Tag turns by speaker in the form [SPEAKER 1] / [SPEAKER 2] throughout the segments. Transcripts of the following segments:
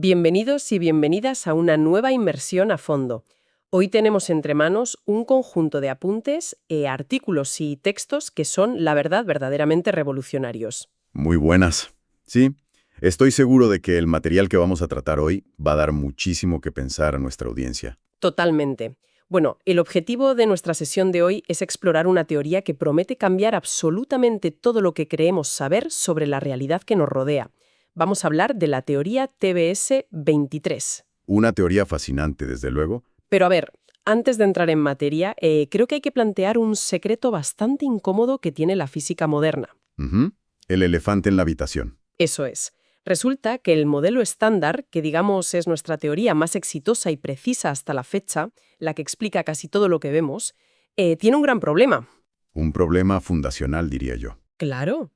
[SPEAKER 1] Bienvenidos y bienvenidas a una nueva inmersión a fondo. Hoy tenemos entre manos un conjunto de apuntes, artículos y textos que son, la verdad, verdaderamente revolucionarios.
[SPEAKER 2] Muy buenas. Sí, estoy seguro de que el material que vamos a tratar hoy va a dar muchísimo que pensar a nuestra audiencia.
[SPEAKER 1] Totalmente. Bueno, el objetivo de nuestra sesión de hoy es explorar una teoría que promete cambiar absolutamente todo lo que creemos saber sobre la realidad que nos rodea. Vamos a hablar de la teoría TBS 23.
[SPEAKER 2] Una teoría fascinante, desde luego.
[SPEAKER 1] Pero a ver, antes de entrar en materia, creo que hay que plantear un secreto bastante incómodo que tiene la física moderna.
[SPEAKER 2] Ujú. El elefante en la habitación.
[SPEAKER 1] Eso es. Resulta que el modelo estándar, que digamos es nuestra teoría más exitosa y precisa hasta la fecha, la que explica casi todo lo que vemos, tiene un gran problema.
[SPEAKER 2] Un problema fundacional, diría yo.
[SPEAKER 1] Claro.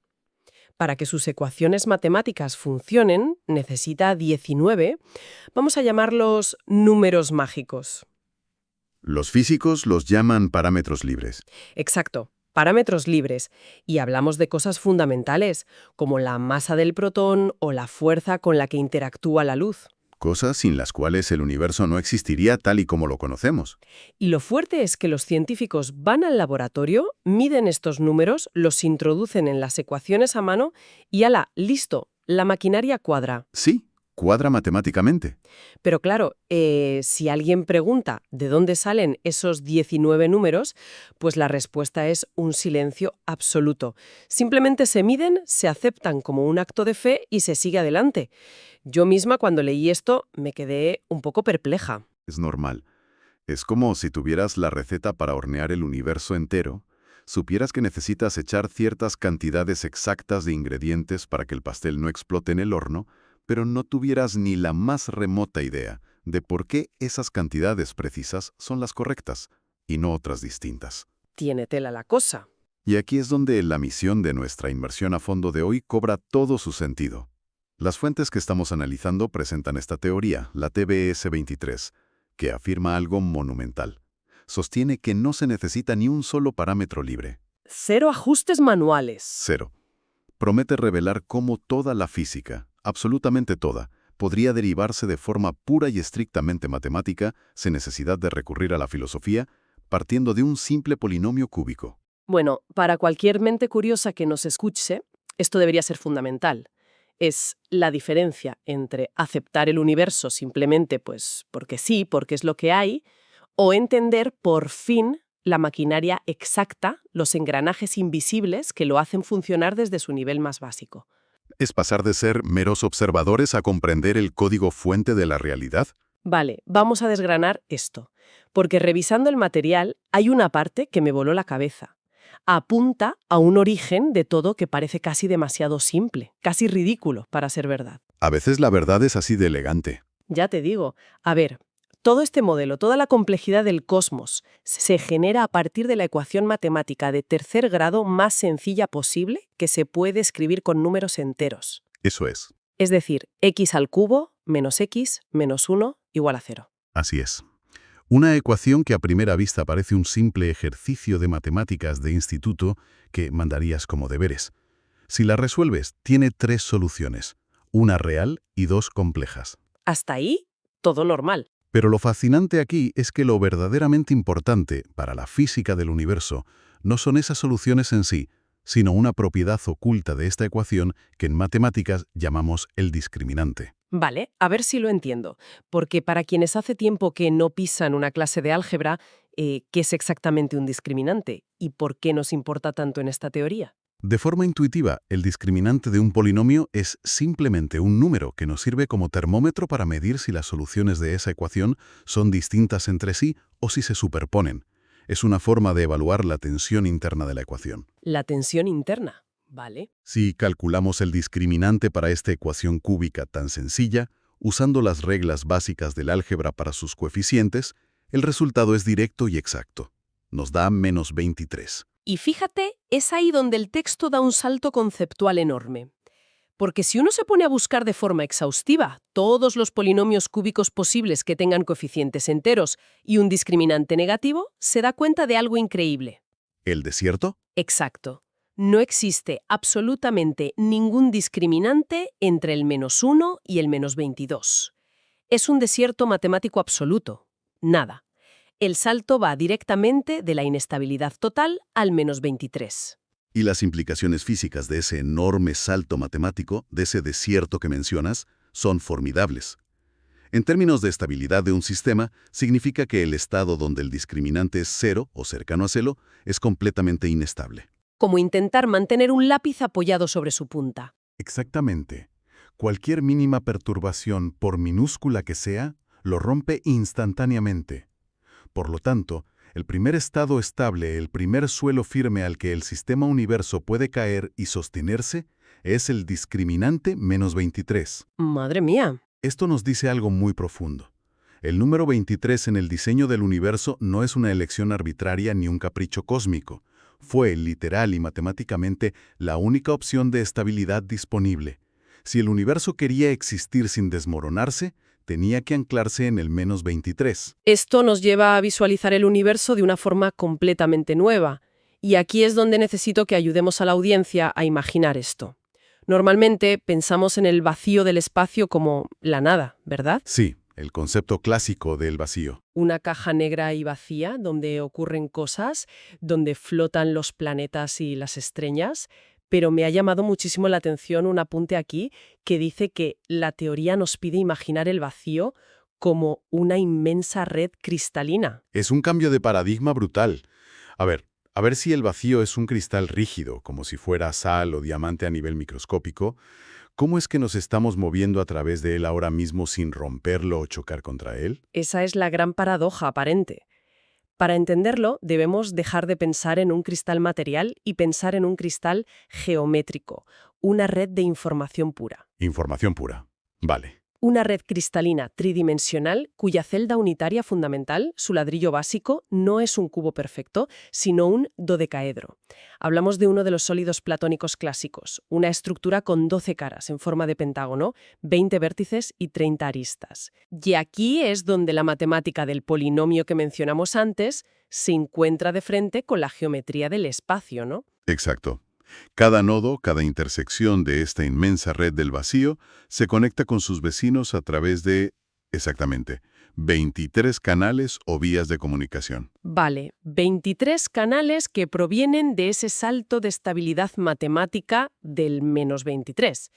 [SPEAKER 1] Para que sus ecuaciones matemáticas funcionen, necesita 19, vamos a llamarlos números mágicos.
[SPEAKER 2] Los físicos los llaman parámetros libres.
[SPEAKER 1] Exacto, parámetros libres. Y hablamos de cosas fundamentales, como la masa del protón o la fuerza con la que interactúa la luz.
[SPEAKER 2] Cosas sin las cuales el universo no existiría tal y como lo conocemos.
[SPEAKER 1] Y lo fuerte es que los científicos van al laboratorio, miden estos números, los introducen en las ecuaciones a mano y ¡hala! ¡Listo! La maquinaria cuadra.
[SPEAKER 2] Sí, cuadra matemáticamente.
[SPEAKER 1] Pero claro, si alguien pregunta de dónde salen esos 19 números, pues la respuesta es un silencio absoluto. Simplemente se miden, se aceptan como un acto de fe y se sigue adelante. Yo misma cuando leí esto me quedé un poco perpleja.
[SPEAKER 2] Es normal. Es como si tuvieras la receta para hornear el universo entero, supieras que necesitas echar ciertas cantidades exactas de ingredientes para que el pastel no explote en el horno, pero no tuvieras ni la más remota idea de por qué esas cantidades precisas son las correctas y no otras distintas.
[SPEAKER 1] Tiene tela la cosa.
[SPEAKER 2] Y aquí es donde la misión de nuestra inmersión a fondo de hoy cobra todo su sentido. Las fuentes que estamos analizando presentan esta teoría, la TBS 23, que afirma algo monumental. Sostiene que no se necesita ni un solo parámetro libre.
[SPEAKER 1] Cero ajustes manuales.
[SPEAKER 2] Cero. Promete revelar cómo toda la física, absolutamente toda, podría derivarse de forma pura y estrictamente matemática, sin necesidad de recurrir a la filosofía, partiendo de un simple polinomio cúbico.
[SPEAKER 1] Bueno, para cualquier mente curiosa que nos escuche, esto debería ser fundamental. Es la diferencia entre aceptar el universo simplemente pues porque sí, porque es lo que hay, o entender por fin la maquinaria exacta, los engranajes invisibles que lo hacen funcionar desde su nivel más básico.
[SPEAKER 2] ¿Es pasar de ser meros observadores a comprender el código fuente de la realidad?
[SPEAKER 1] Vale, vamos a desgranar esto, porque revisando el material hay una parte que me voló la cabeza. Apunta a un origen de todo que parece casi demasiado simple, casi ridículo para ser verdad.
[SPEAKER 2] A veces la verdad es así de elegante.
[SPEAKER 1] Ya te digo, a ver, todo este modelo, toda la complejidad del cosmos, se genera a partir de la ecuación matemática de tercer grado más sencilla posible que se puede escribir con números enteros.
[SPEAKER 2] Eso es.
[SPEAKER 1] Es decir, x al cubo menos x menos 1 igual a 0.
[SPEAKER 2] Así es. Una ecuación que a primera vista parece un simple ejercicio de matemáticas de instituto que mandarías como deberes. Si la resuelves, tiene tres soluciones, una real y dos complejas.
[SPEAKER 1] Hasta ahí, todo normal.
[SPEAKER 2] Pero lo fascinante aquí es que lo verdaderamente importante para la física del universo no son esas soluciones en sí, sino una propiedad oculta de esta ecuación que en matemáticas llamamos el discriminante.
[SPEAKER 1] Vale, a ver si lo entiendo. Porque para quienes hace tiempo que no pisan una clase de álgebra, ¿qué es exactamente un discriminante? ¿Y por qué nos importa tanto en esta teoría?
[SPEAKER 2] De forma intuitiva, el discriminante de un polinomio es simplemente un número que nos sirve como termómetro para medir si las soluciones de esa ecuación son distintas entre sí o si se superponen. Es una forma de evaluar la tensión interna de la ecuación.
[SPEAKER 1] La tensión interna. Vale.
[SPEAKER 2] Si calculamos el discriminante para esta ecuación cúbica tan sencilla, usando las reglas básicas del álgebra para sus coeficientes, el resultado es directo y exacto. Nos da menos 23.
[SPEAKER 1] Y fíjate, es ahí donde el texto da un salto conceptual enorme. Porque si uno se pone a buscar de forma exhaustiva todos los polinomios cúbicos posibles que tengan coeficientes enteros y un discriminante negativo, se da cuenta de algo increíble.
[SPEAKER 2] ¿El desierto?
[SPEAKER 1] Exacto. No existe absolutamente ningún discriminante entre el -1 y el -22. Es un desierto matemático absoluto. Nada. El salto va directamente de la inestabilidad total al -23.
[SPEAKER 3] Y las implicaciones físicas de ese enorme salto matemático, de ese desierto que mencionas, son formidables. En términos de estabilidad de un sistema, significa que el estado donde el discriminante es cero o cercano a cero es completamente inestable.
[SPEAKER 1] Como intentar mantener un lápiz apoyado sobre su punta.
[SPEAKER 4] Exactamente. Cualquier mínima perturbación, por minúscula que sea, lo rompe instantáneamente. Por lo tanto, el primer estado estable, el primer suelo firme al que el sistema universo puede caer y sostenerse, es el discriminante -23.
[SPEAKER 1] Madre mía.
[SPEAKER 4] Esto nos dice algo muy profundo. El número 23 en el diseño del universo no es una elección arbitraria ni un capricho cósmico. Fue, literal y matemáticamente, la única opción de estabilidad disponible. Si el universo quería existir sin desmoronarse, tenía que anclarse en el -23.
[SPEAKER 1] Esto nos lleva a visualizar el universo de una forma completamente nueva. Y aquí es donde necesito que ayudemos a la audiencia a imaginar esto. Normalmente pensamos en el vacío del espacio como la nada, ¿verdad?
[SPEAKER 4] Sí, el concepto clásico del vacío.
[SPEAKER 1] Una caja negra y vacía donde ocurren cosas, donde flotan los planetas y las estrellas, pero me ha llamado muchísimo la atención un apunte aquí que dice que la teoría nos pide imaginar el vacío como una inmensa red cristalina.
[SPEAKER 4] Es un cambio de paradigma brutal. A ver si el vacío es un cristal rígido, como si fuera sal o diamante a nivel microscópico. ¿Cómo es que nos estamos moviendo a través de él ahora mismo sin romperlo o chocar contra él?
[SPEAKER 1] Esa es la gran paradoja aparente. Para entenderlo, debemos dejar de pensar en un cristal material y pensar en un cristal geométrico, una red de información pura.
[SPEAKER 4] Información pura. Vale.
[SPEAKER 1] Una red cristalina tridimensional cuya celda unitaria fundamental, su ladrillo básico, no es un cubo perfecto, sino un dodecaedro. Hablamos de uno de los sólidos platónicos clásicos, una estructura con 12 caras en forma de pentágono, 20 vértices y 30 aristas. Y aquí es donde la matemática del polinomio que mencionamos antes se encuentra de frente con la geometría del espacio, ¿no?
[SPEAKER 2] Exacto. Cada nodo, cada intersección de esta inmensa red del vacío se conecta con sus vecinos a través de, exactamente, 23 canales o vías de comunicación.
[SPEAKER 1] Vale, 23 canales que provienen de ese salto de estabilidad matemática del -23.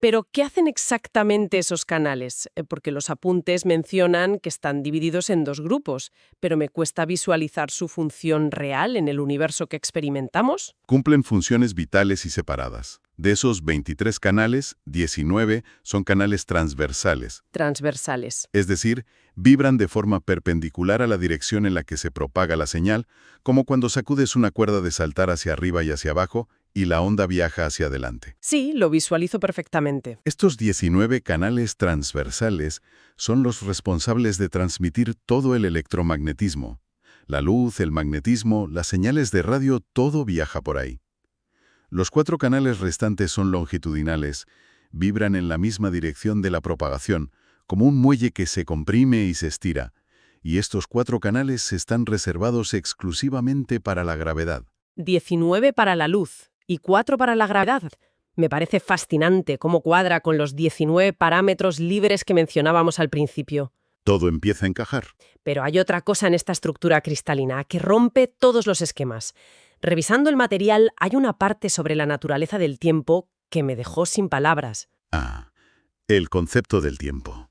[SPEAKER 1] Pero, ¿qué hacen exactamente esos canales? Porque los apuntes mencionan que están divididos en dos grupos, pero me cuesta visualizar su función real en el universo que experimentamos.
[SPEAKER 2] Cumplen funciones vitales y separadas. De esos 23 canales, 19 son canales transversales,
[SPEAKER 1] Transversales.
[SPEAKER 2] es decir, vibran de forma perpendicular a la dirección en la que se propaga la señal, como cuando sacudes una cuerda de saltar hacia arriba y hacia abajo y la onda viaja hacia adelante.
[SPEAKER 1] Sí, lo visualizo perfectamente.
[SPEAKER 2] Estos 19 canales transversales son los responsables de transmitir todo el electromagnetismo. La luz, el magnetismo, las señales de radio, todo viaja por ahí. Los 4 canales restantes son longitudinales, vibran en la misma dirección de la propagación, como un muelle que se comprime y se estira. Y estos 4 canales están reservados exclusivamente para la gravedad.
[SPEAKER 1] 19 para la luz y 4 para la gravedad. Me parece fascinante cómo cuadra con los 19 parámetros libres que mencionábamos al principio.
[SPEAKER 2] Todo empieza a encajar.
[SPEAKER 1] Pero hay otra cosa en esta estructura cristalina que rompe todos los esquemas. Revisando el material, hay una parte sobre la naturaleza del tiempo que me dejó sin palabras.
[SPEAKER 2] El concepto del tiempo.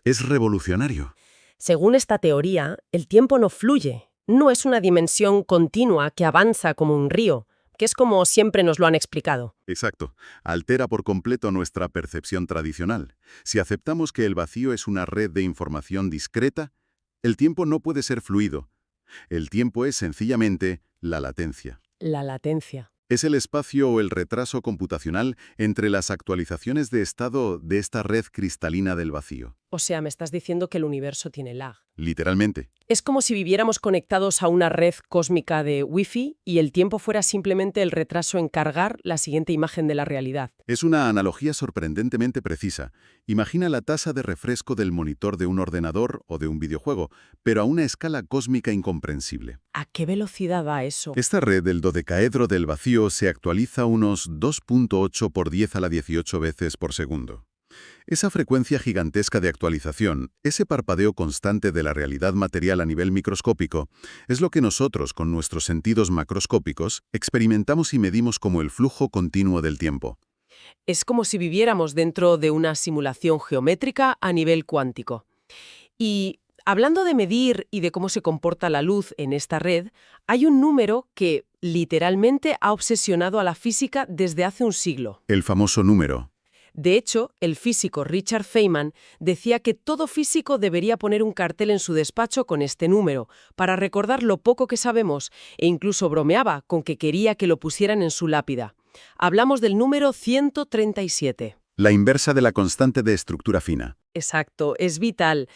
[SPEAKER 2] Es revolucionario.
[SPEAKER 1] Según esta teoría, el tiempo no fluye. No es una dimensión continua que avanza como un río, que es como siempre nos lo han explicado.
[SPEAKER 2] Exacto. Altera por completo nuestra percepción tradicional. Si aceptamos que el vacío es una red de información discreta, el tiempo no puede ser fluido. El tiempo es sencillamente la latencia.
[SPEAKER 1] La latencia.
[SPEAKER 2] Es el espacio o el retraso computacional entre las actualizaciones de estado de esta red cristalina del vacío.
[SPEAKER 1] O sea, me estás diciendo que el universo tiene lag.
[SPEAKER 2] Literalmente.
[SPEAKER 1] Es como si viviéramos conectados a una red cósmica de Wi-Fi y el tiempo fuera simplemente el retraso en cargar la siguiente imagen de la realidad.
[SPEAKER 2] Es una analogía sorprendentemente precisa. Imagina la tasa de refresco del monitor de un ordenador o de un videojuego, pero a una escala cósmica incomprensible.
[SPEAKER 1] ¿A qué velocidad va eso?
[SPEAKER 2] Esta red del dodecaedro del vacío se actualiza unos 2.8 por 10 a la 18 veces por segundo. Esa frecuencia gigantesca de actualización, ese parpadeo constante de la realidad material a nivel microscópico, es lo que nosotros, con nuestros sentidos macroscópicos, experimentamos y medimos como el flujo continuo del tiempo.
[SPEAKER 1] Es como si viviéramos dentro de una simulación geométrica a nivel cuántico. Y hablando de medir y de cómo se comporta la luz en esta red, hay un número que literalmente ha obsesionado a la física desde hace un siglo.
[SPEAKER 2] El famoso número.
[SPEAKER 1] De hecho, el físico Richard Feynman decía que todo físico debería poner un cartel en su despacho con este número, para recordar lo poco que sabemos, e incluso bromeaba con que quería que lo pusieran en su lápida. Hablamos del número 137.
[SPEAKER 2] La inversa de la constante de estructura fina.
[SPEAKER 1] Exacto, es vital,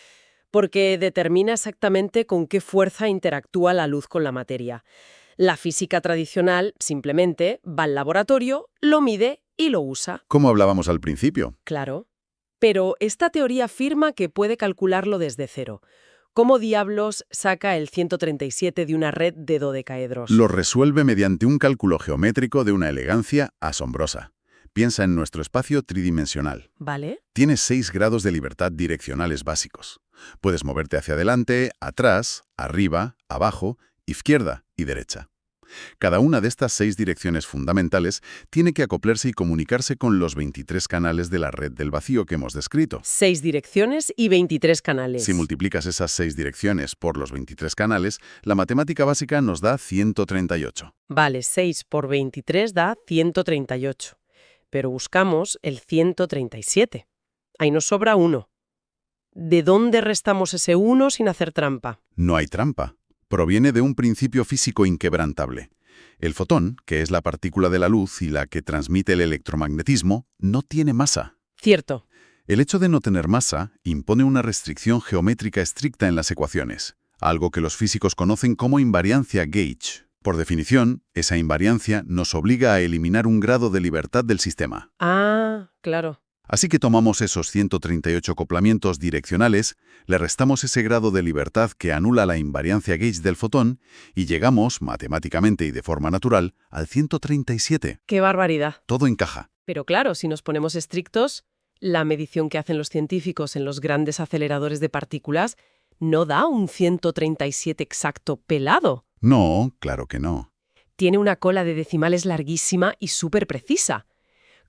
[SPEAKER 1] porque determina exactamente con qué fuerza interactúa la luz con la materia. La física tradicional simplemente va al laboratorio, lo mide y lo usa.
[SPEAKER 2] Como hablábamos al principio.
[SPEAKER 1] Claro. Pero esta teoría afirma que puede calcularlo desde cero. ¿Cómo diablos saca el 137 de una red de dodecaedros?
[SPEAKER 2] Lo resuelve mediante un cálculo geométrico de una elegancia asombrosa. Piensa en nuestro espacio tridimensional.
[SPEAKER 1] ¿Vale?
[SPEAKER 2] Tienes 6 grados de libertad direccionales básicos. Puedes moverte hacia adelante, atrás, arriba, abajo, izquierda y derecha. Cada una de estas 6 direcciones fundamentales tiene que acoplarse y comunicarse con los 23 canales de la red del vacío que hemos descrito.
[SPEAKER 1] 6 direcciones y 23 canales.
[SPEAKER 2] Si multiplicas esas 6 direcciones por los 23 canales, la matemática básica nos da 138.
[SPEAKER 1] Vale, 6 por 23 da 138. Pero buscamos el 137. Ahí nos sobra 1. ¿De dónde restamos ese 1 sin hacer trampa?
[SPEAKER 2] No hay trampa. Proviene de un principio físico inquebrantable. El fotón, que es la partícula de la luz y la que transmite el electromagnetismo, no tiene masa.
[SPEAKER 1] Cierto.
[SPEAKER 2] El hecho de no tener masa impone una restricción geométrica estricta en las ecuaciones, algo que los físicos conocen como invariancia gauge. Por definición, esa invariancia nos obliga a eliminar un grado de libertad del sistema.
[SPEAKER 1] Ah, claro.
[SPEAKER 2] Así que tomamos esos 138 acoplamientos direccionales, le restamos ese grado de libertad que anula la invariancia gauge del fotón y llegamos, matemáticamente y de forma natural, al 137.
[SPEAKER 1] ¡Qué barbaridad!
[SPEAKER 2] Todo encaja.
[SPEAKER 1] Pero claro, si nos ponemos estrictos, la medición que hacen los científicos en los grandes aceleradores de partículas no da un 137 exacto pelado.
[SPEAKER 2] No, claro que no.
[SPEAKER 1] Tiene una cola de decimales larguísima y súper precisa.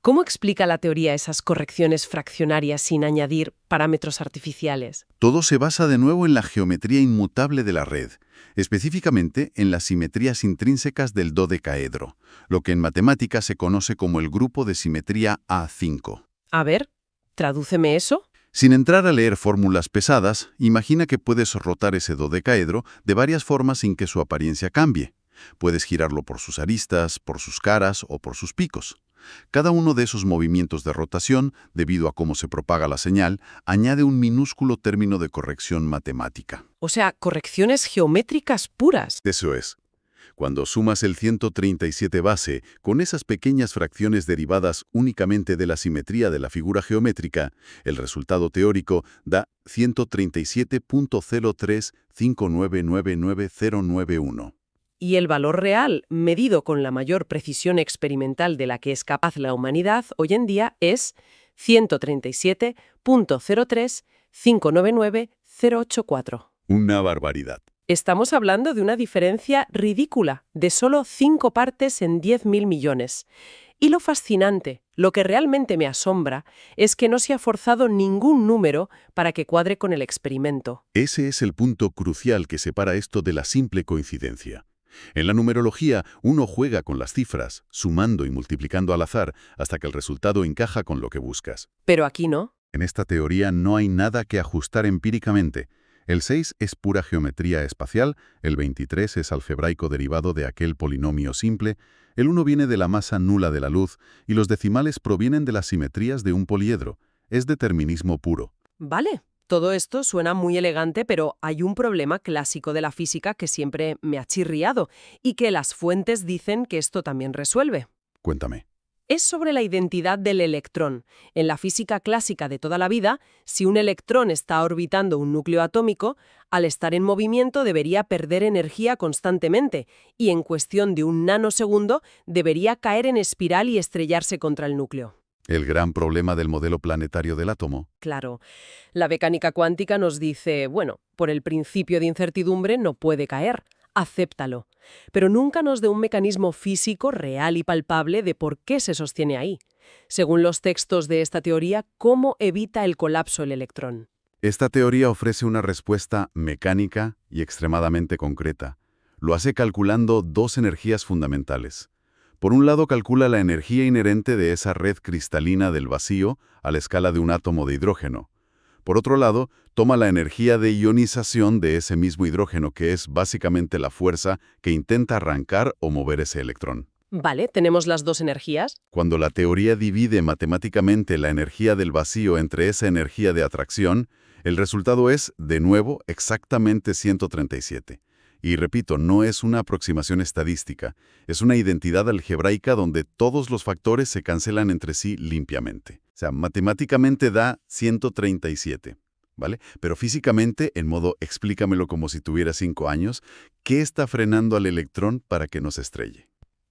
[SPEAKER 1] ¿Cómo explica la teoría esas correcciones fraccionarias sin añadir parámetros artificiales?
[SPEAKER 2] Todo se basa de nuevo en la geometría inmutable de la red, específicamente en las simetrías intrínsecas del dodecaedro, lo que en matemáticas se conoce como el grupo de simetría A5.
[SPEAKER 1] A ver, tradúceme eso.
[SPEAKER 2] Sin entrar a leer fórmulas pesadas, imagina que puedes rotar ese dodecaedro de varias formas sin que su apariencia cambie. Puedes girarlo por sus aristas, por sus caras o por sus picos. Cada uno de esos movimientos de rotación, debido a cómo se propaga la señal, añade un minúsculo término de corrección matemática.
[SPEAKER 1] O sea, correcciones geométricas puras.
[SPEAKER 2] Eso es. Cuando sumas el 137 base con esas pequeñas fracciones derivadas únicamente de la simetría de la figura geométrica, el resultado teórico da 137.0359999091.
[SPEAKER 1] Y el valor real, medido con la mayor precisión experimental de la que es capaz la humanidad hoy en día, es 137.03599084.
[SPEAKER 2] Una barbaridad.
[SPEAKER 1] Estamos hablando de una diferencia ridícula, de solo 5 partes en 10.000 millones. Y lo fascinante, lo que realmente me asombra, es que no se ha forzado ningún número para que cuadre con el experimento.
[SPEAKER 2] Ese es el punto crucial que separa esto de la simple coincidencia. En la numerología, uno juega con las cifras, sumando y multiplicando al azar hasta que el resultado encaja con lo que buscas.
[SPEAKER 1] Pero aquí no.
[SPEAKER 2] En esta teoría no hay nada que ajustar empíricamente. El 6 es pura geometría espacial, el 23 es algebraico derivado de aquel polinomio simple, el 1 viene de la masa nula de la luz y los decimales provienen de las simetrías de un poliedro. Es determinismo puro.
[SPEAKER 1] Vale. Todo esto suena muy elegante, pero hay un problema clásico de la física que siempre me ha chirriado y que las fuentes dicen que esto también resuelve.
[SPEAKER 3] Cuéntame.
[SPEAKER 1] Es sobre la identidad del electrón. En la física clásica de toda la vida, si un electrón está orbitando un núcleo atómico, al estar en movimiento debería perder energía constantemente y en cuestión de un nanosegundo debería caer en espiral y estrellarse contra el núcleo.
[SPEAKER 3] El gran problema del modelo planetario del átomo.
[SPEAKER 1] Claro, la mecánica cuántica nos dice, bueno, por el principio de incertidumbre no puede caer, acéptalo. Pero nunca nos da un mecanismo físico real y palpable de por qué se sostiene ahí. Según los textos de esta teoría, ¿cómo evita el colapso el electrón?
[SPEAKER 2] Esta teoría ofrece una respuesta mecánica y extremadamente concreta. Lo hace calculando dos energías fundamentales. Por un lado, calcula la energía inherente de esa red cristalina del vacío a la escala de un átomo de hidrógeno. Por otro lado, toma la energía de ionización de ese mismo hidrógeno, que es básicamente la fuerza que intenta arrancar o mover ese electrón.
[SPEAKER 1] Vale, tenemos las dos energías.
[SPEAKER 2] Cuando la teoría divide matemáticamente la energía del vacío entre esa energía de atracción, el resultado es, de nuevo, exactamente 137. Y repito, no es una aproximación estadística, es una identidad algebraica donde todos los factores se cancelan entre sí limpiamente. O sea, matemáticamente da 137, ¿vale? Pero físicamente, en modo explícamelo como si tuviera 5 años, ¿qué está frenando al electrón para que no se estrelle?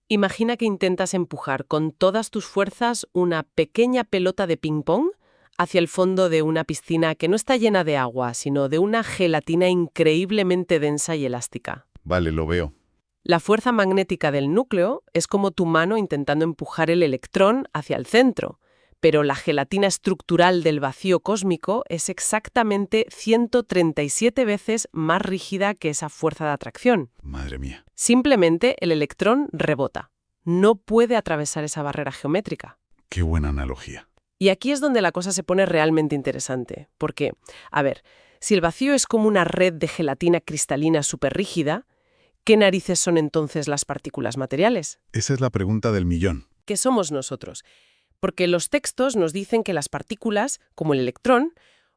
[SPEAKER 1] Imagina que intentas empujar con todas tus fuerzas una pequeña pelota de ping-pong hacia el fondo de una piscina que no está llena de agua, sino de una gelatina increíblemente densa y elástica.
[SPEAKER 2] Vale, lo veo.
[SPEAKER 1] La fuerza magnética del núcleo es como tu mano intentando empujar el electrón hacia el centro, pero la gelatina estructural del vacío cósmico es exactamente 137 veces más rígida que esa fuerza de atracción.
[SPEAKER 2] Madre mía.
[SPEAKER 1] Simplemente el electrón rebota. No puede atravesar esa barrera geométrica.
[SPEAKER 2] Qué buena analogía.
[SPEAKER 1] Y aquí es donde la cosa se pone realmente interesante, porque, a ver, si el vacío es como una red de gelatina cristalina superrígida, ¿qué narices son entonces las partículas materiales?
[SPEAKER 2] Esa es la pregunta del millón.
[SPEAKER 1] ¿Qué somos nosotros? Porque los textos nos dicen que las partículas, como el electrón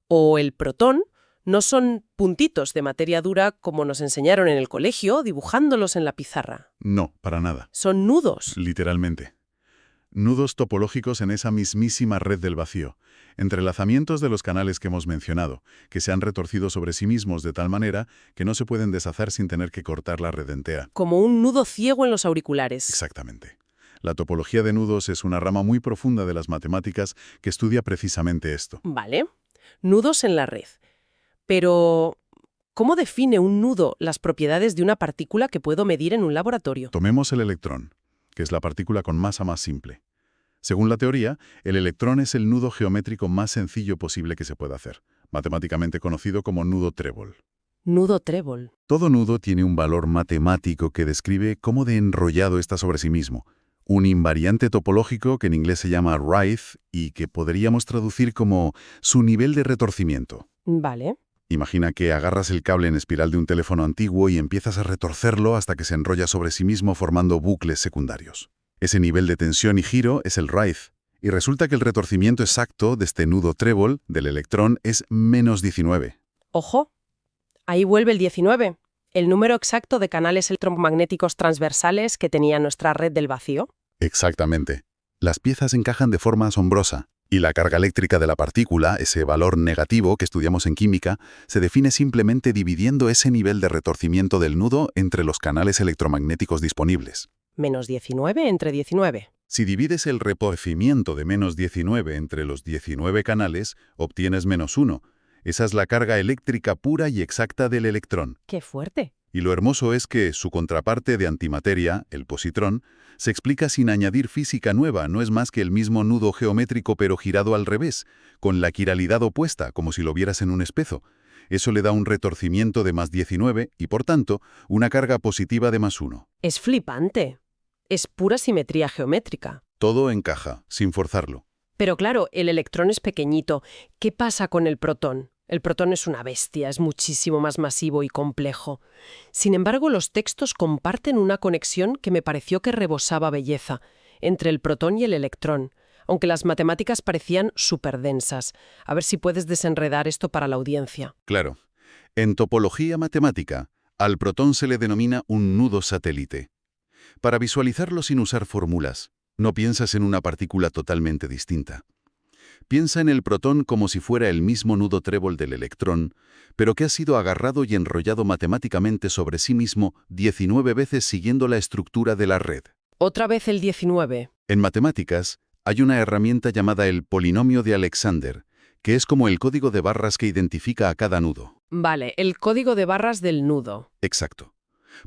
[SPEAKER 1] o el protón, no son puntitos de materia dura como nos enseñaron en el colegio, dibujándolos en la pizarra.
[SPEAKER 2] No, para nada.
[SPEAKER 1] Son nudos.
[SPEAKER 2] Literalmente. Nudos topológicos en esa mismísima red del vacío, entrelazamientos de los canales que hemos mencionado, que se han retorcido sobre sí mismos de tal manera que no se pueden deshacer sin tener que cortar la red entera.
[SPEAKER 1] Como un nudo ciego en los auriculares.
[SPEAKER 2] Exactamente. La topología de nudos es una rama muy profunda de las matemáticas que estudia precisamente esto.
[SPEAKER 1] Vale. Nudos en la red. Pero, ¿cómo define un nudo las propiedades de una partícula que puedo medir en un laboratorio?
[SPEAKER 2] Tomemos el electrón, que es la partícula con masa más simple. Según la teoría, el electrón es el nudo geométrico más sencillo posible que se pueda hacer, matemáticamente conocido como nudo trébol.
[SPEAKER 1] Nudo trébol.
[SPEAKER 2] Todo nudo tiene un valor matemático que describe cómo de enrollado está sobre sí mismo, un invariante topológico que en inglés se llama Rife y que podríamos traducir como su nivel de retorcimiento.
[SPEAKER 1] Vale.
[SPEAKER 2] Imagina que agarras el cable en espiral de un teléfono antiguo y empiezas a retorcerlo hasta que se enrolla sobre sí mismo formando bucles secundarios. Ese nivel de tensión y giro es el Rife, y resulta que el retorcimiento exacto de este nudo trébol del electrón es menos 19.
[SPEAKER 1] Ojo, ahí vuelve el 19, el número exacto de canales electromagnéticos transversales que tenía nuestra red del vacío.
[SPEAKER 2] Exactamente. Las piezas encajan de forma asombrosa. Y la carga eléctrica de la partícula, ese valor negativo que estudiamos en química, se define simplemente dividiendo ese nivel de retorcimiento del nudo entre los canales electromagnéticos disponibles.
[SPEAKER 1] Menos 19 entre 19.
[SPEAKER 2] Si divides el retorcimiento de menos 19 entre los 19 canales, obtienes menos 1. Esa es la carga eléctrica pura y exacta del electrón.
[SPEAKER 1] ¡Qué fuerte!
[SPEAKER 2] Y lo hermoso es que su contraparte de antimateria, el positrón, se explica sin añadir física nueva, no es más que el mismo nudo geométrico pero girado al revés, con la quiralidad opuesta, como si lo vieras en un espejo. Eso le da un retorcimiento de más 19 y, por tanto, una carga positiva de más 1.
[SPEAKER 1] Es flipante. Es pura simetría geométrica.
[SPEAKER 2] Todo encaja, sin forzarlo.
[SPEAKER 1] Pero claro, el electrón es pequeñito. ¿Qué pasa con el protón? El protón es una bestia, es muchísimo más masivo y complejo. Sin embargo, los textos comparten una conexión que me pareció que rebosaba belleza entre el protón y el electrón. aunque las matemáticas parecían súper densas. A ver si puedes desenredar esto para la audiencia.
[SPEAKER 3] Claro. En topología matemática, al protón se le denomina un nudo satélite. Para visualizarlo sin usar fórmulas, no piensas en una partícula totalmente distinta. Piensa en el protón como si fuera el mismo nudo trébol del electrón, pero que ha sido agarrado y enrollado matemáticamente sobre sí mismo 19 veces siguiendo la estructura de la red.
[SPEAKER 1] Otra vez el 19.
[SPEAKER 3] En matemáticas, hay una herramienta llamada el polinomio de Alexander, que es como el código de barras que identifica a cada nudo.
[SPEAKER 1] Vale, el código de barras del nudo.
[SPEAKER 3] Exacto.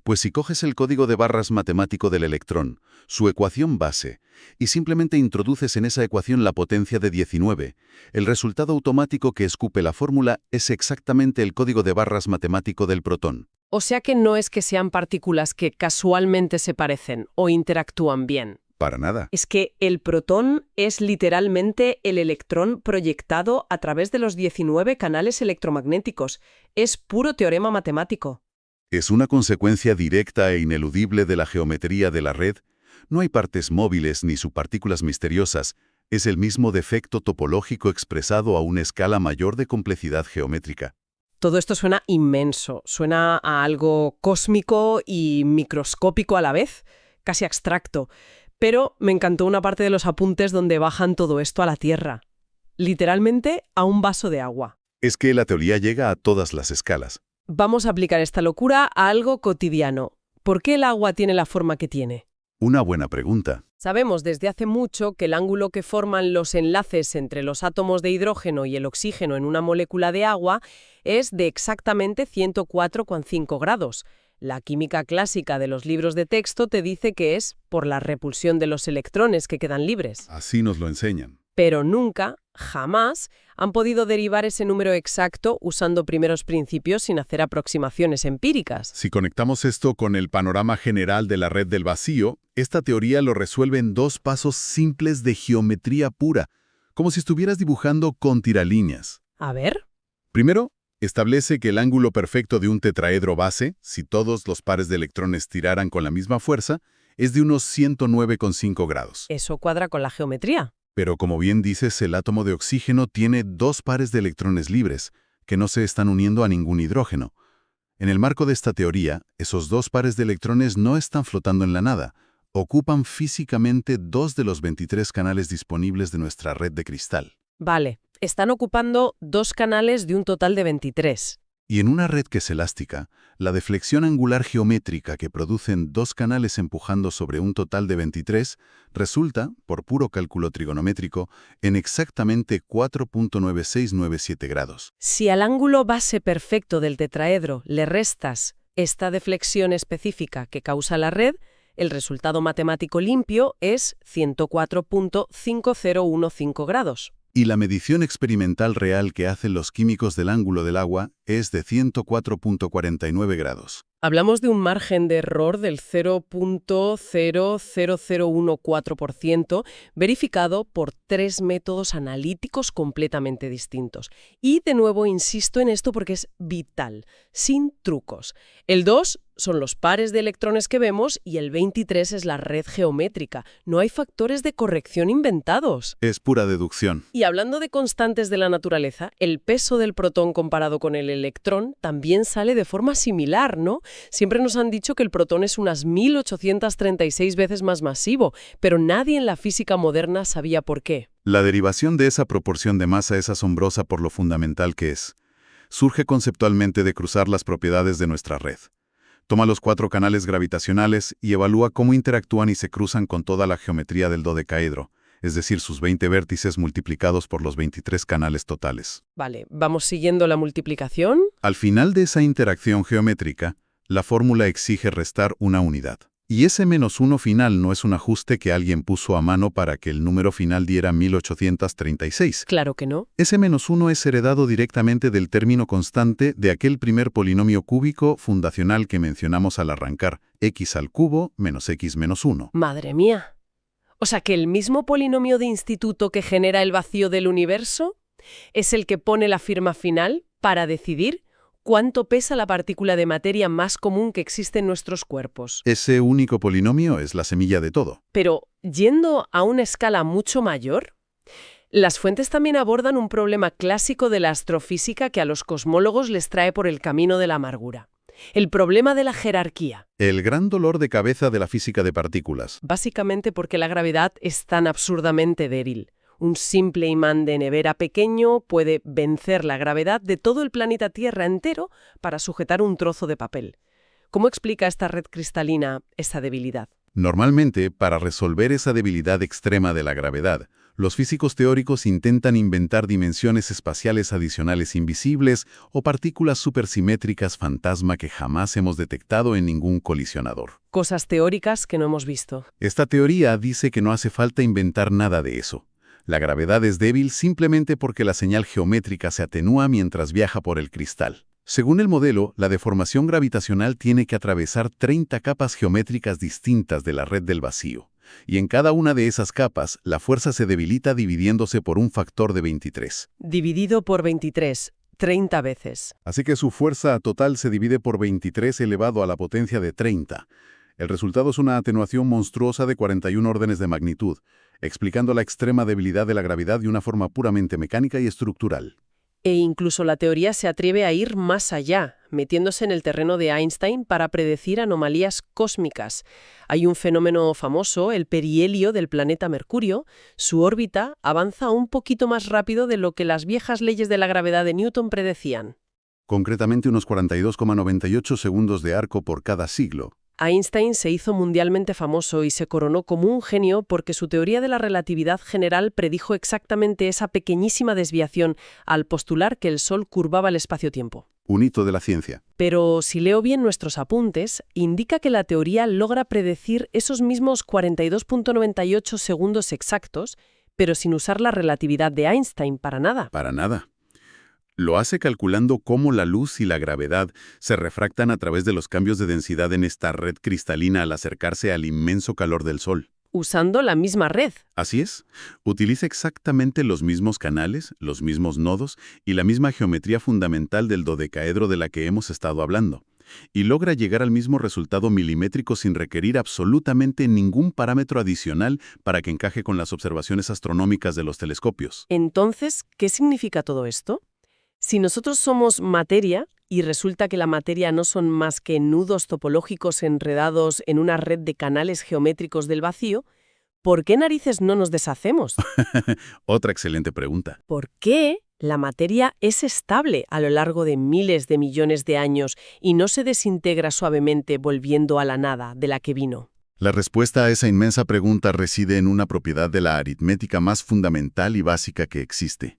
[SPEAKER 3] Pues si coges el código de barras matemático del electrón, su ecuación base, y simplemente introduces en esa ecuación la potencia de 19, el resultado automático que escupe la fórmula es exactamente el código de barras matemático del protón.
[SPEAKER 1] O sea que no es que sean partículas que casualmente se parecen o interactúan bien.
[SPEAKER 3] Para nada.
[SPEAKER 1] Es que el protón es literalmente el electrón proyectado a través de los 19 canales electromagnéticos. Es puro teorema matemático.
[SPEAKER 3] Es una consecuencia directa e ineludible de la geometría de la red. No hay partes móviles ni subpartículas misteriosas. Es el mismo defecto topológico expresado a una escala mayor de complejidad geométrica.
[SPEAKER 1] Todo esto suena inmenso, suena a algo cósmico y microscópico a la vez, casi abstracto. Pero me encantó una parte de los apuntes donde bajan todo esto a la Tierra. Literalmente a un vaso de agua.
[SPEAKER 3] Es que la teoría llega a todas las escalas.
[SPEAKER 1] Vamos a aplicar esta locura a algo cotidiano. ¿Por qué el agua tiene la forma que tiene?
[SPEAKER 3] Una buena pregunta.
[SPEAKER 1] Sabemos desde hace mucho que el ángulo que forman los enlaces entre los átomos de hidrógeno y el oxígeno en una molécula de agua es de exactamente 104,5 grados. La química clásica de los libros de texto te dice que es por la repulsión de los electrones que quedan libres.
[SPEAKER 3] Así nos lo enseñan.
[SPEAKER 1] Pero nunca, jamás, han podido derivar ese número exacto usando primeros principios sin hacer aproximaciones empíricas.
[SPEAKER 4] Si conectamos esto con el panorama general de la red del vacío, esta teoría lo resuelve en 2 pasos simples de geometría pura, como si estuvieras dibujando con tiralíneas.
[SPEAKER 1] A ver.
[SPEAKER 4] Primero, establece que el ángulo perfecto de un tetraedro base, si todos los pares de electrones tiraran con la misma fuerza, es de unos 109,5 grados.
[SPEAKER 1] Eso cuadra con la geometría.
[SPEAKER 4] Pero como bien dices, el átomo de oxígeno tiene 2 pares de electrones libres, que no se están uniendo a ningún hidrógeno. En el marco de esta teoría, esos 2 pares de electrones no están flotando en la nada, ocupan físicamente 2 de los 23 canales disponibles de nuestra red de cristal.
[SPEAKER 1] Vale, están ocupando 2 canales de un total de 23.
[SPEAKER 3] Y en una red que es elástica, la deflexión angular geométrica que producen 2 canales empujando sobre un total de 23 resulta, por puro cálculo trigonométrico, en exactamente 4.9697 grados.
[SPEAKER 1] Si al ángulo base perfecto del tetraedro le restas esta deflexión específica que causa la red, el resultado matemático limpio es 104.5015 grados.
[SPEAKER 3] Y la medición experimental real que hacen los químicos del ángulo del agua es de 104.49 grados.
[SPEAKER 1] Hablamos de un margen de error del 0.00014%, verificado por 3 métodos analíticos completamente distintos. Y de nuevo insisto en esto porque es vital, sin trucos. El 2 son los pares de electrones que vemos y el 23 es la red geométrica. No hay factores de corrección inventados.
[SPEAKER 3] Es pura deducción.
[SPEAKER 1] Y hablando de constantes de la naturaleza, el peso del protón comparado con el electrón también sale de forma similar, ¿no? Siempre nos han dicho que el protón es unas 1836 veces más masivo, pero nadie en la física moderna sabía por qué.
[SPEAKER 3] La derivación de esa proporción de masa es asombrosa por lo fundamental que es. Surge conceptualmente de cruzar las propiedades de nuestra red. Toma los 4 canales gravitacionales y evalúa cómo interactúan y se cruzan con toda la geometría del dodecaedro, es decir, sus 20 vértices multiplicados por los 23 canales totales.
[SPEAKER 1] Vale, ¿vamos siguiendo la multiplicación?
[SPEAKER 3] Al final de esa interacción geométrica, la fórmula exige restar una unidad. Y ese -1 final no es un ajuste que alguien puso a mano para que el número final diera 1836.
[SPEAKER 1] Claro que no.
[SPEAKER 3] Ese -1 es heredado directamente del término constante de aquel primer polinomio cúbico fundacional que mencionamos al arrancar, x al cubo menos x menos 1.
[SPEAKER 1] Madre mía. O sea que el mismo polinomio de instituto que genera el vacío del universo es el que pone la firma final para decidir ¿Cuánto pesa la partícula de materia más común que existe en nuestros cuerpos?
[SPEAKER 2] Ese único polinomio es la semilla de todo.
[SPEAKER 1] Pero, yendo a una escala mucho mayor, las fuentes también abordan un problema clásico de la astrofísica que a los cosmólogos les trae por el camino de la amargura. El problema de la jerarquía.
[SPEAKER 2] El gran dolor de cabeza de la física de partículas.
[SPEAKER 1] Básicamente porque la gravedad es tan absurdamente débil. Un simple imán de nevera pequeño puede vencer la gravedad de todo el planeta Tierra entero para sujetar un trozo de papel. ¿Cómo explica esta red cristalina esa debilidad?
[SPEAKER 2] Normalmente, para resolver esa debilidad extrema de la gravedad, los físicos teóricos intentan inventar dimensiones espaciales adicionales invisibles o partículas supersimétricas fantasma que jamás hemos detectado en ningún colisionador.
[SPEAKER 1] Cosas teóricas que no hemos visto.
[SPEAKER 2] Esta teoría dice que no hace falta inventar nada de eso. La gravedad es débil simplemente porque la señal geométrica se atenúa mientras viaja por el cristal. Según el modelo, la deformación gravitacional tiene que atravesar 30 capas geométricas distintas de la red del vacío. Y en cada una de esas capas, la fuerza se debilita dividiéndose por un factor de 23.
[SPEAKER 1] Dividido por 23, 30 veces.
[SPEAKER 2] Así que su fuerza total se divide por 23 elevado a la potencia de 30. El resultado es una atenuación monstruosa de 41 órdenes de magnitud, explicando la extrema debilidad de la gravedad de una forma puramente mecánica y estructural.
[SPEAKER 1] E incluso la teoría se atreve a ir más allá, metiéndose en el terreno de Einstein para predecir anomalías cósmicas. Hay un fenómeno famoso, el perihelio del planeta Mercurio. Su órbita avanza un poquito más rápido de lo que las viejas leyes de la gravedad de Newton predecían.
[SPEAKER 2] Concretamente unos 42,98 segundos de arco por cada siglo.
[SPEAKER 1] Einstein se hizo mundialmente famoso y se coronó como un genio porque su teoría de la relatividad general predijo exactamente esa pequeñísima desviación al postular que el Sol curvaba el espacio-tiempo.
[SPEAKER 2] Un hito de la ciencia.
[SPEAKER 1] Pero si leo bien nuestros apuntes, indica que la teoría logra predecir esos mismos 42,98 segundos exactos, pero sin usar la relatividad de Einstein para nada.
[SPEAKER 2] Para nada. Lo hace calculando cómo la luz y la gravedad se refractan a través de los cambios de densidad en esta red cristalina al acercarse al inmenso calor del Sol.
[SPEAKER 1] Usando la misma red.
[SPEAKER 2] Así es. Utiliza exactamente los mismos canales, los mismos nodos y la misma geometría fundamental del dodecaedro de la que hemos estado hablando. Y logra llegar al mismo resultado milimétrico sin requerir absolutamente ningún parámetro adicional para que encaje con las observaciones astronómicas de los telescopios.
[SPEAKER 1] Entonces, ¿qué significa todo esto? Si nosotros somos materia, y resulta que la materia no son más que nudos topológicos enredados en una red de canales geométricos del vacío, ¿por qué narices no nos deshacemos?
[SPEAKER 2] Otra excelente pregunta.
[SPEAKER 1] ¿Por qué la materia es estable a lo largo de miles de millones de años y no se desintegra suavemente volviendo a la nada de la que vino?
[SPEAKER 2] La respuesta a esa inmensa pregunta reside en una propiedad de la aritmética más fundamental y básica que existe.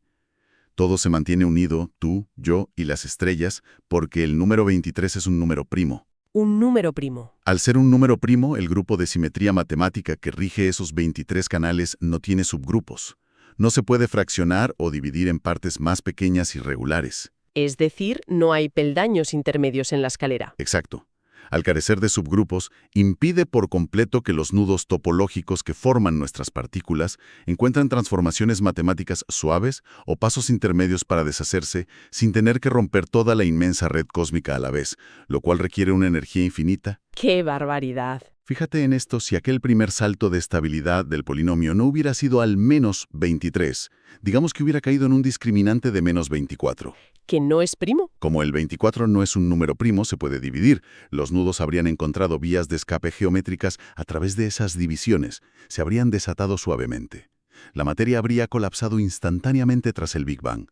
[SPEAKER 2] Todo se mantiene unido, tú, yo y las estrellas, porque el número 23 es un número primo.
[SPEAKER 1] Un número primo.
[SPEAKER 2] Al ser un número primo, el grupo de simetría matemática que rige esos 23 canales no tiene subgrupos. No se puede fraccionar o dividir en partes más pequeñas y regulares.
[SPEAKER 1] Es decir, no hay peldaños intermedios en la escalera.
[SPEAKER 2] Exacto. Al carecer de subgrupos, impide por completo que los nudos topológicos que forman nuestras partículas encuentren transformaciones matemáticas suaves o pasos intermedios para deshacerse sin tener que romper toda la inmensa red cósmica a la vez, lo cual requiere una energía infinita.
[SPEAKER 1] ¡Qué barbaridad!
[SPEAKER 2] Fíjate en esto, si aquel primer salto de estabilidad del polinomio no hubiera sido al menos 23, digamos que hubiera caído en un discriminante de menos 24.
[SPEAKER 1] ¿Que no es primo?
[SPEAKER 2] Como el 24 no es un número primo, se puede dividir. Los nudos habrían encontrado vías de escape geométricas a través de esas divisiones. Se habrían desatado suavemente. La materia habría colapsado instantáneamente tras el Big Bang.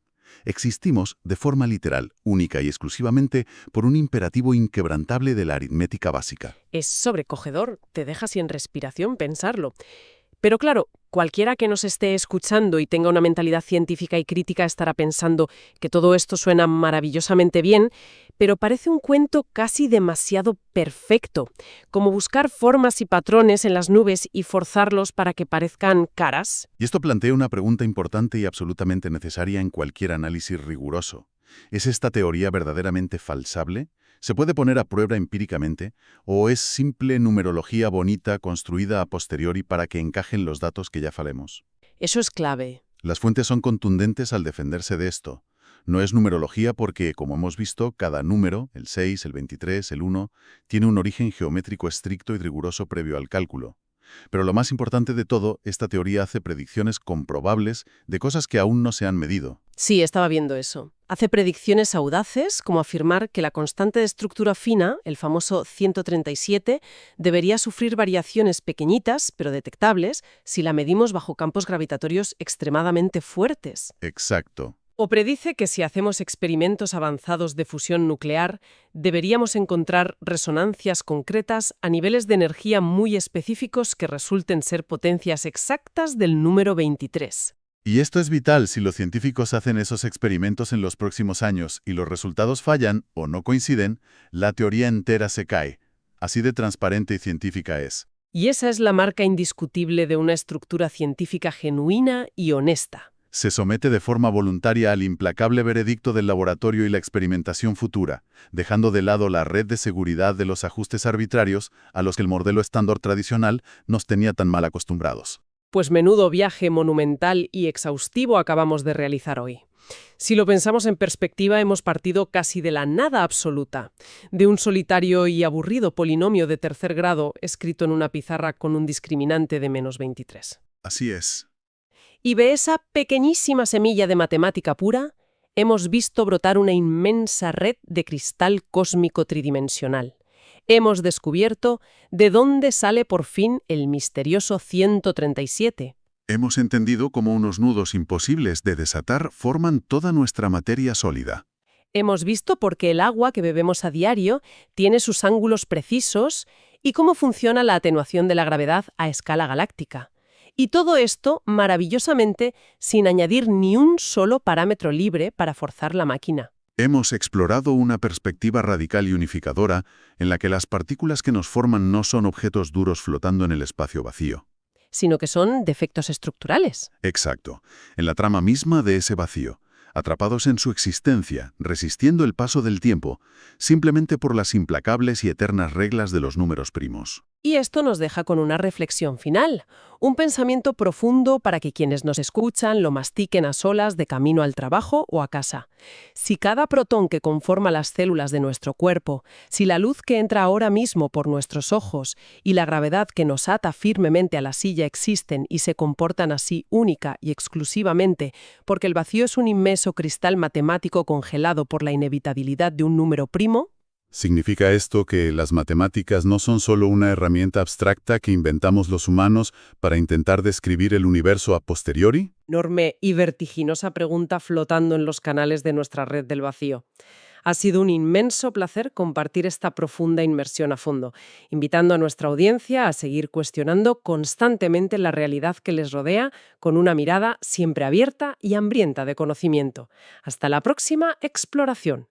[SPEAKER 2] Existimos de forma literal, única y exclusivamente por un imperativo inquebrantable de la aritmética básica.
[SPEAKER 1] Es sobrecogedor, te deja sin respiración pensarlo. Pero claro, cualquiera que nos esté escuchando y tenga una mentalidad científica y crítica estará pensando que todo esto suena maravillosamente bien, pero parece un cuento casi demasiado perfecto, como buscar formas y patrones en las nubes y forzarlos para que parezcan caras.
[SPEAKER 2] Y esto plantea una pregunta importante y absolutamente necesaria en cualquier análisis riguroso. ¿Es esta teoría verdaderamente falsable? ¿Se puede poner a prueba empíricamente? ¿O es simple numerología bonita construida a posteriori para que encajen los datos que ya falemos?
[SPEAKER 1] Eso es clave.
[SPEAKER 2] Las fuentes son contundentes al defenderse de esto.
[SPEAKER 4] No es numerología porque, como hemos visto, cada número, el 6, el 23, el 1, tiene un origen geométrico estricto y riguroso previo al cálculo. Pero lo más importante de todo, esta teoría hace predicciones comprobables de cosas que aún no se han medido.
[SPEAKER 1] Sí, estaba viendo eso. Hace predicciones audaces, como afirmar que la constante de estructura fina, el famoso 137, debería sufrir variaciones pequeñitas, pero detectables, si la medimos bajo campos gravitatorios extremadamente fuertes.
[SPEAKER 4] Exacto.
[SPEAKER 1] O predice que si hacemos experimentos avanzados de fusión nuclear, deberíamos encontrar resonancias concretas a niveles de energía muy específicos que resulten ser potencias exactas del número 23.
[SPEAKER 4] Y esto es vital si los científicos hacen esos experimentos en los próximos años y los resultados fallan o no coinciden, la teoría entera se cae. Así de transparente y científica es.
[SPEAKER 1] Y esa es la marca indiscutible de una estructura científica genuina y honesta.
[SPEAKER 4] Se somete de forma voluntaria al implacable veredicto del laboratorio y la experimentación futura, dejando de lado la red de seguridad de los ajustes arbitrarios a los que el modelo estándar tradicional nos tenía tan mal acostumbrados.
[SPEAKER 1] Pues menudo viaje monumental y exhaustivo acabamos de realizar hoy. Si lo pensamos en perspectiva, hemos partido casi de la nada absoluta, de un solitario y aburrido polinomio de tercer grado escrito en una pizarra con un discriminante de -23.
[SPEAKER 4] Así es.
[SPEAKER 1] Y de esa pequeñísima semilla de matemática pura, hemos visto brotar una inmensa red de cristal cósmico tridimensional. Hemos descubierto de dónde sale por fin el misterioso 137.
[SPEAKER 4] Hemos entendido cómo unos nudos imposibles de desatar forman toda nuestra materia sólida.
[SPEAKER 1] Hemos visto por qué el agua que bebemos a diario tiene sus ángulos precisos y cómo funciona la atenuación de la gravedad a escala galáctica. Y todo esto, maravillosamente, sin añadir ni un solo parámetro libre para forzar la máquina.
[SPEAKER 4] Hemos explorado una perspectiva radical y unificadora en la que las partículas que nos forman no son objetos duros flotando en el espacio vacío.
[SPEAKER 1] Sino que son defectos estructurales.
[SPEAKER 4] Exacto, en la trama misma de ese vacío, atrapados en su existencia, resistiendo el paso del tiempo, simplemente por las implacables y eternas reglas de los números primos.
[SPEAKER 1] Y esto nos deja con una reflexión final, un pensamiento profundo para que quienes nos escuchan lo mastiquen a solas de camino al trabajo o a casa. Si cada protón que conforma las células de nuestro cuerpo, si la luz que entra ahora mismo por nuestros ojos y la gravedad que nos ata firmemente a la silla existen y se comportan así única y exclusivamente porque el vacío es un inmenso cristal matemático congelado por la inevitabilidad de un número primo,
[SPEAKER 4] ¿significa esto que las matemáticas no son solo una herramienta abstracta que inventamos los humanos para intentar describir el universo a posteriori?
[SPEAKER 1] enorme y vertiginosa pregunta flotando en los canales de nuestra red del vacío. Ha sido un inmenso placer compartir esta profunda inmersión a fondo, invitando a nuestra audiencia a seguir cuestionando constantemente la realidad que les rodea con una mirada siempre abierta y hambrienta de conocimiento. Hasta la próxima exploración.